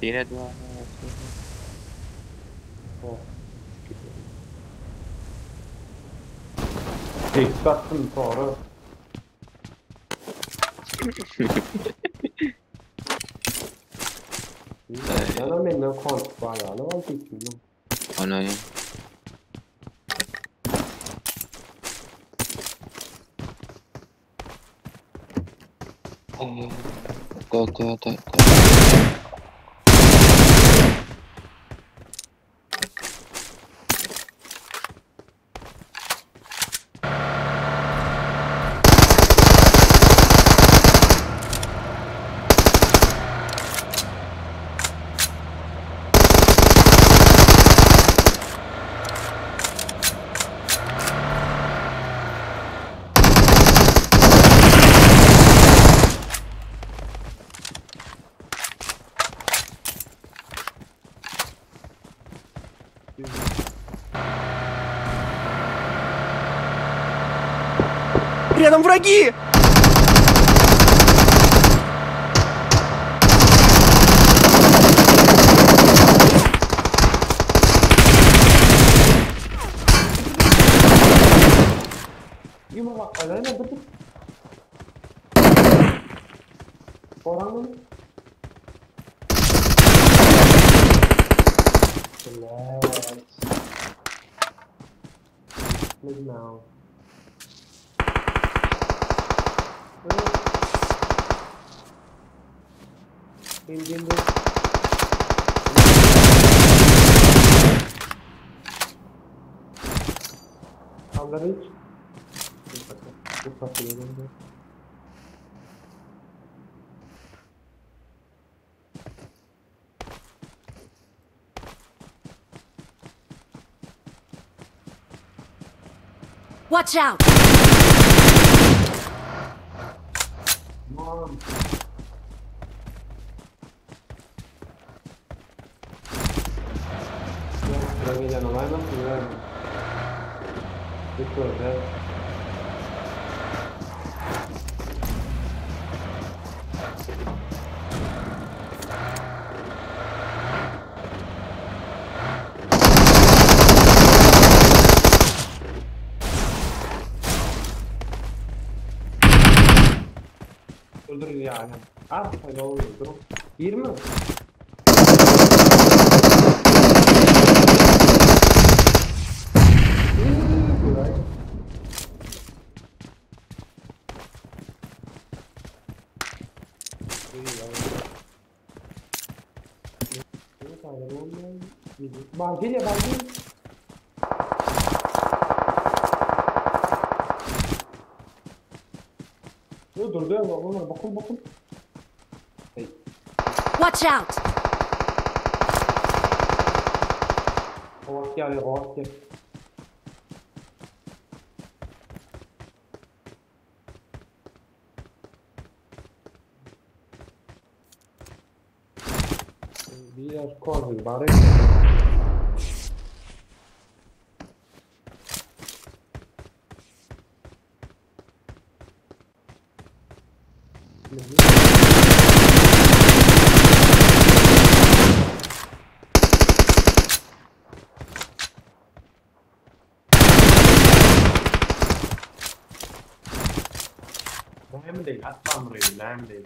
Sini dua, sini. Oh. Tek attım sonra. Sen benden kont bayağı ne var ki? Ano yun? Go. Рядом враги! Yuma bak alana dur. Oranın. Relax. Look now. Bin. Kamera hiç. Bu kapıyı gönder. Watch out! Mom. Buraya gelen olay nasıl güzel mi? Hiç öyle. Dur yani. Artık öyle oluyor durum. 20. Bak gel ya bak gel. Dur onlar bakın. Hey. Watch out! Havas gel. Bir yer koydum bari. Önemli değil. Atmam burayı. Önemli değil.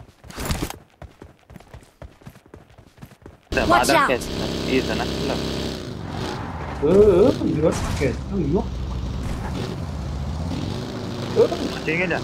Watch Madam out. kes. Iya sana lah. Diyor paket. Yok. Tinggal dah.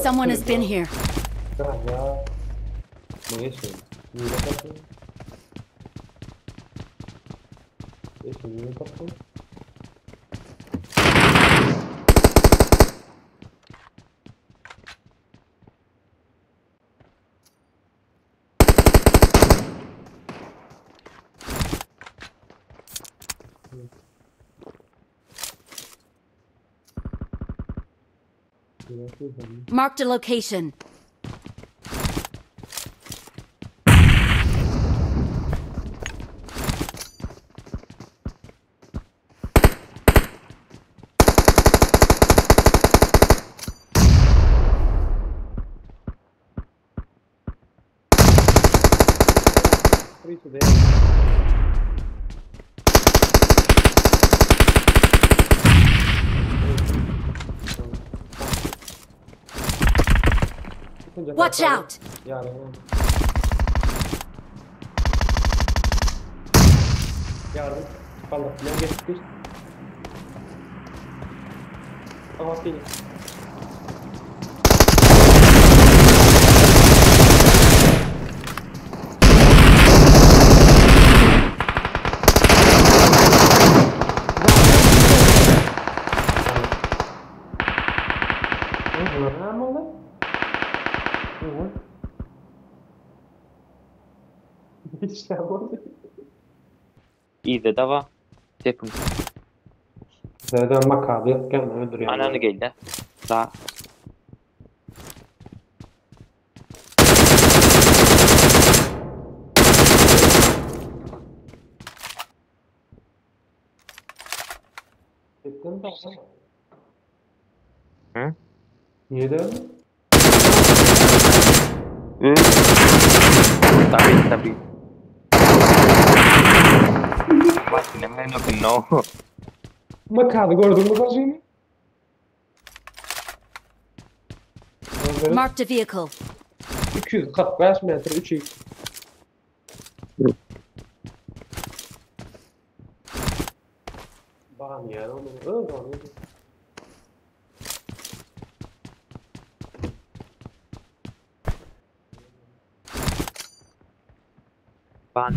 Someone has been here. Ya. Neyse. Niye bakıyorsun? Niye bakıyorsun? Marked a location. Three today. Watch out! Yardım. Yardım. Allah. Yan geçtik. Ama beni. Ne oldu? İşte bu. İyi de var. Yakın. Zaten bak abi gelme öldürüyor. Ananı geldi. Daha. Gittin mi? Hı? Niye de? Hı? Tabii. Bak ne men no. Bak abi gördün mü kazını? Marked a vehicle. 245 metre 3x. Bağım ya onu. Öyle onu. Ban.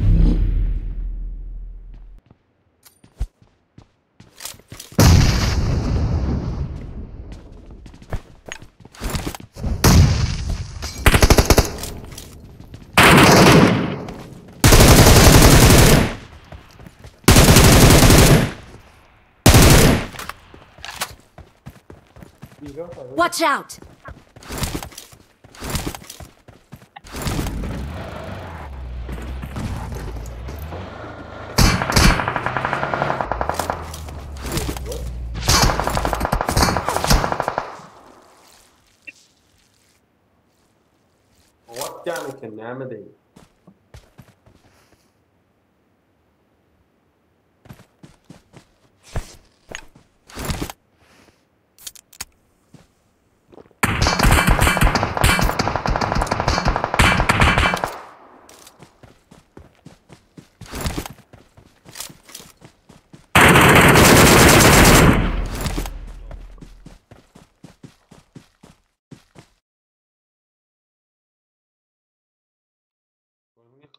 Watch out! What yani ki ne değil.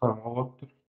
Tamam, o vakti.